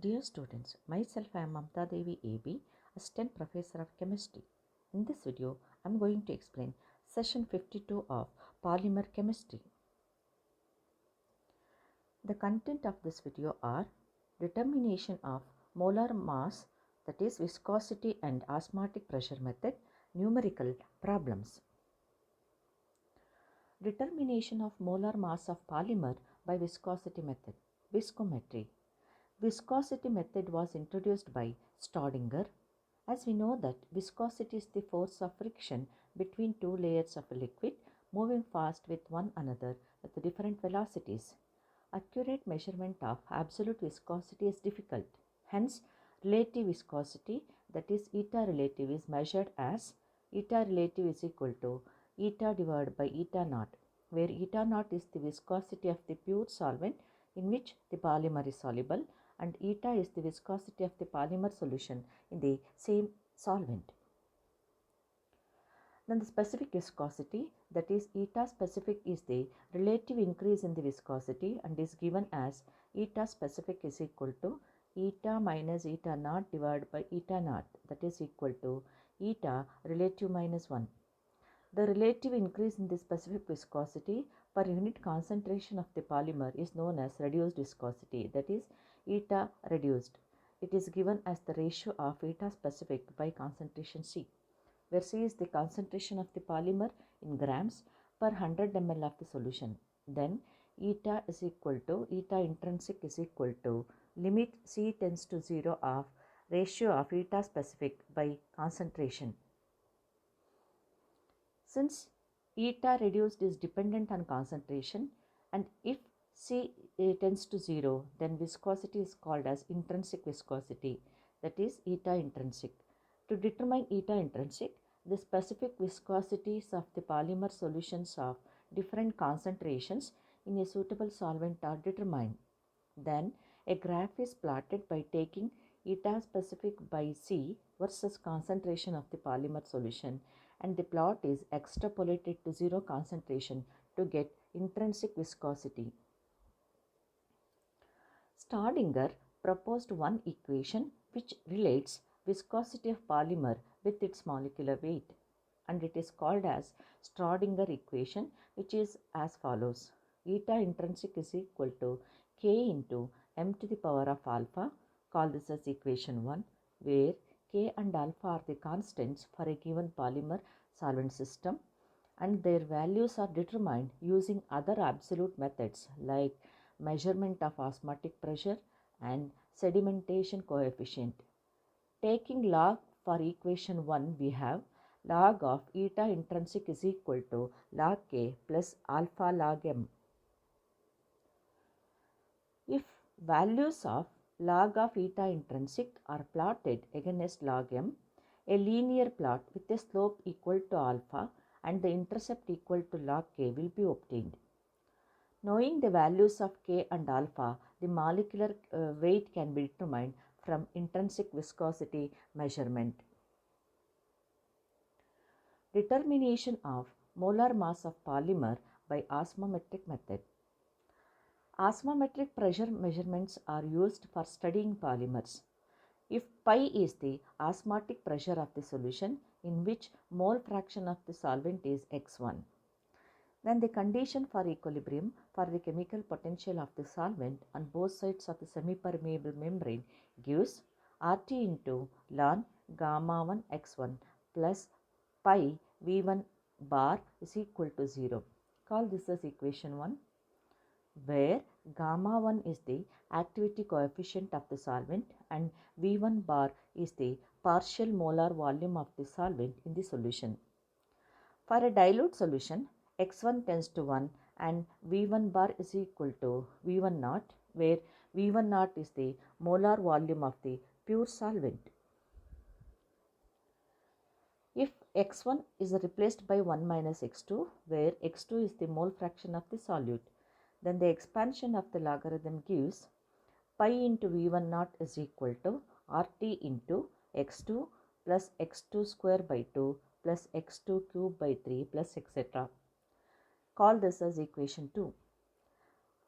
Dear students, myself I am Mamta Devi AB, Assistant Professor of Chemistry. In this video, I am going to explain session 52 of Polymer Chemistry. The content of this video are determination of molar mass, that is viscosity and osmotic pressure method, numerical problems. Determination of molar mass of polymer by viscosity method, viscometry. Viscosity method was introduced by Staudinger. As we know that viscosity is the force of friction between two layers of a liquid moving fast with one another at different velocities. Accurate measurement of absolute viscosity is difficult. Hence, relative viscosity, that is eta relative, is measured as eta relative is equal to eta divided by eta naught, where eta naught is the viscosity of the pure solvent in which the polymer is soluble, and eta is the viscosity of the polymer solution in the same solvent. Then the specific viscosity, that is eta specific, is the relative increase in the viscosity and is given as eta specific is equal to eta minus eta naught divided by eta naught, that is equal to eta relative minus 1. The relative increase in the specific viscosity per unit concentration of the polymer is known as reduced viscosity, that is eta reduced. It is given as the ratio of eta specific by concentration C, where C is the concentration of the polymer in grams per 100 ml of the solution. Then eta is equal to eta intrinsic is equal to limit C tends to 0 of ratio of eta specific by concentration. Since eta reduced is dependent on concentration, and if C tends to 0, then viscosity is called as intrinsic viscosity, that is eta intrinsic. To determine eta intrinsic, the specific viscosities of the polymer solutions of different concentrations in a suitable solvent are determined. Then a graph is plotted by taking eta specific by C versus concentration of the polymer solution, and the plot is extrapolated to 0 concentration to get intrinsic viscosity. Staudinger proposed one equation which relates viscosity of polymer with its molecular weight, and it is called as Staudinger equation, which is as follows: eta intrinsic is equal to k into m to the power of alpha, call this as equation 1, where k and alpha are the constants for a given polymer solvent system, and their values are determined using other absolute methods like measurement of osmotic pressure and sedimentation coefficient. Taking log for equation 1, we have log of eta intrinsic is equal to log k plus alpha log m. If values of log of eta intrinsic are plotted against log m, a linear plot with a slope equal to alpha and the intercept equal to log k will be obtained. Knowing the values of k and alpha, the molecular weight can be determined from intrinsic viscosity measurement. Determination of molar mass of polymer by osmometric method. Osmometric pressure measurements are used for studying polymers. If pi is the osmotic pressure of the solution in which mole fraction of the solvent is x1, then the condition for equilibrium for the chemical potential of the solvent on both sides of the semipermeable membrane gives RT into ln gamma 1 x1 plus pi V1 bar is equal to 0. Call this as equation 1, where gamma 1 is the activity coefficient of the solvent and V1 bar is the partial molar volume of the solvent in the solution. For a dilute solution, x1 tends to 1 and V1 bar is equal to V1 naught, where V1 naught is the molar volume of the pure solvent. If x1 is replaced by 1 minus x2, where x2 is the mole fraction of the solute, then the expansion of the logarithm gives pi into V1 naught is equal to RT into x2 plus x2 square by 2 plus x2 cube by 3 plus etc. Call this as equation 2.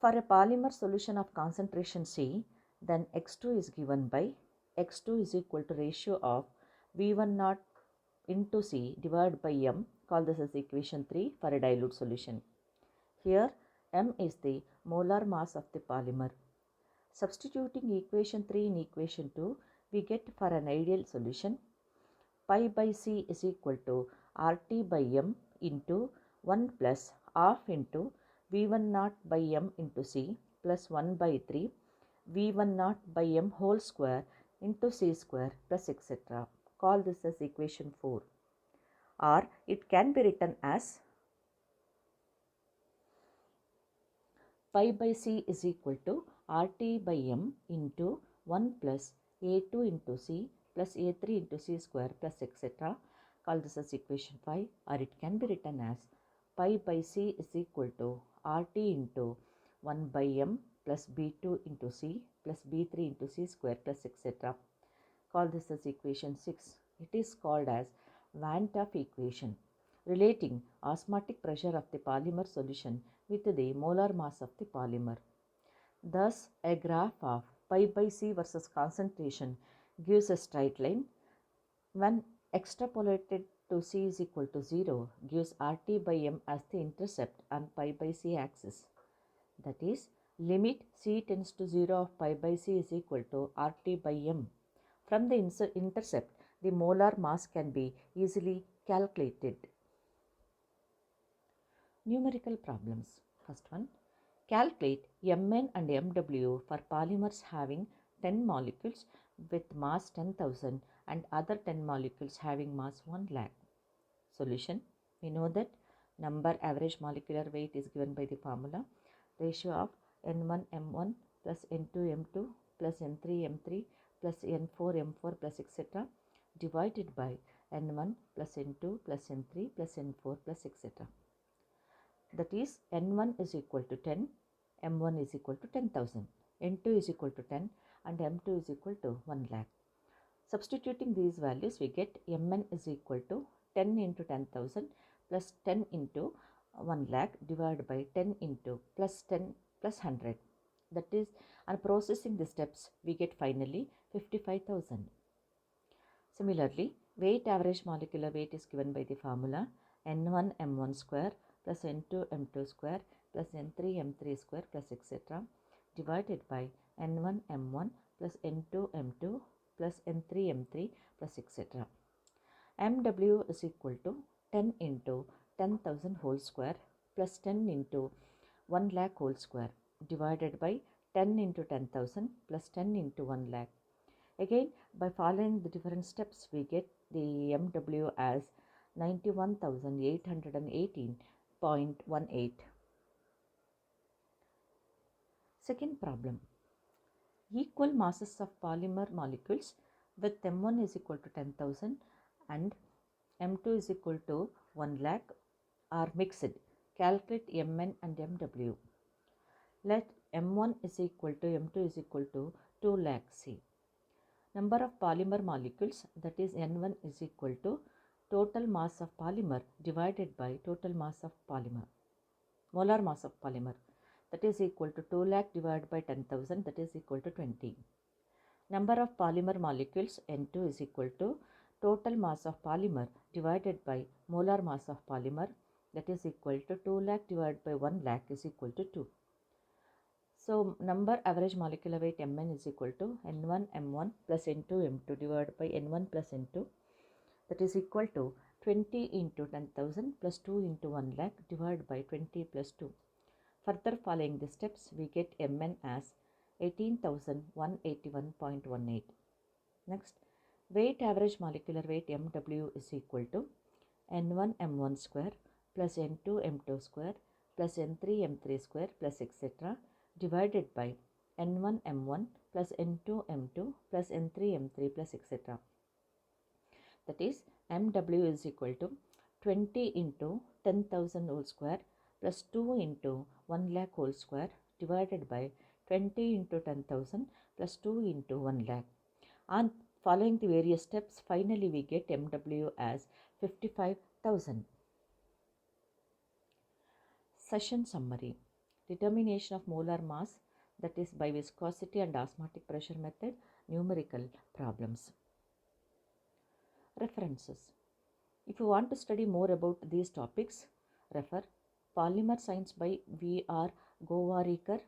For a polymer solution of concentration C, then x2 is given by x2 is equal to ratio of V1 naught into C divided by M. Call this as equation 3 for a dilute solution. Here M is the molar mass of the polymer. Substituting equation 3 in equation 2, we get for an ideal solution pi by C is equal to RT by M into 1 plus half into V1 naught by M into C plus 1 by 3 V1 naught by M whole square into C square plus etc. Call this as equation 4. Or it can be written as pi by C is equal to RT by M into 1 plus A2 into C plus A3 into C square plus etc. Call this as equation 5, or it can be written as pi by C is equal to RT into 1 by M plus B2 into C plus B3 into C square plus etc. Call this as equation 6. It is called as Van 't Hoff equation, relating osmotic pressure of the polymer solution with the molar mass of the polymer. Thus, a graph of pi by C versus concentration gives a straight line. When extrapolated to C is equal to 0, gives RT by M as the intercept on pi by C axis. That is, limit C tends to 0 of pi by C is equal to RT by M. From the intercept, the molar mass can be easily calculated. Numerical problems. First one, calculate Mn and Mw for polymers having 10 molecules with mass 10,000 and other 10 molecules having mass 1 lakh. Solution. We know that number average molecular weight is given by the formula ratio of N1 M1 plus N2 M2 plus N3 M3 plus N4 M4 plus etc. divided by N1 plus N2 plus N3 plus N4 plus etc. That is, N1 is equal to 10, M1 is equal to 10,000, N2 is equal to 10 and M2 is equal to 1 lakh. Substituting these values, we get Mn is equal to 10 into 10,000 plus 10 into 1 lakh divided by 10 into plus 10 plus 100. That is, on processing the steps, we get finally 55,000. Similarly, weight average molecular weight is given by the formula N1 M1 square plus N2 M2 square plus N3 M3 square plus etc. divided by N1 M1 plus N2 M2 plus N3 M3 plus etc. Mw is equal to 10 into 10,000 whole square plus 10 into 1 lakh whole square divided by 10 into 10,000 plus 10 into 1 lakh. Again, by following the different steps, we get the Mw as 91,818.18. Second problem. Equal masses of polymer molecules with M1 is equal to 10,000 and M2 is equal to 1 lakh are mixed. Calculate Mn and Mw. Let M1 is equal to M2 is equal to 2 lakh C. Number of polymer molecules, that is N1 is equal to total mass of polymer divided by total mass of polymer, molar mass of polymer, that is equal to 2 lakh divided by 10,000, that is equal to 20. Number of polymer molecules N2 is equal to total mass of polymer divided by molar mass of polymer, that is equal to 2 lakh divided by 1 lakh is equal to 2. So, number average molecular weight Mn is equal to N1 M1 plus N2 M2 divided by N1 plus N2, that is equal to 20 into 10,000 plus 2 into 1 lakh divided by 20 plus 2. Further following the steps, we get Mn as 18,181.18. Next, weight average molecular weight Mw is equal to N1 M1 square plus N2 M2 square plus N3 M3 square plus etc. divided by N1 M1 plus N2 M2 plus N3 M3 plus etc. That is, Mw is equal to 20 into 10,000 whole square plus 2 into 1 lakh whole square divided by 20 into 10,000 plus 2 into 1 lakh. On following the various steps, finally we get Mw as 55,000. Session summary. Determination of molar mass that is by viscosity and osmotic pressure method, numerical problems. References. If you want to study more about these topics, refer Polymer Science by V.R. Gowarikar,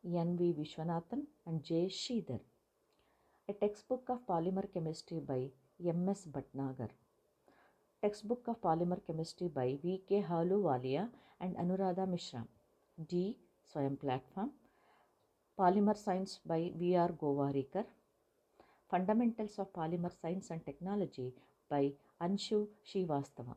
N.V. Vishwanathan and J. Sridhar. A textbook of polymer chemistry by M.S. Bhatnagar. Textbook of polymer chemistry by V.K. Ahluwalia and Anuradha Mishra. D. Swayam Platform. Polymer Science by V.R. Gowarikar. Fundamentals of Polymer Science and Technology by Anshu Srivastava.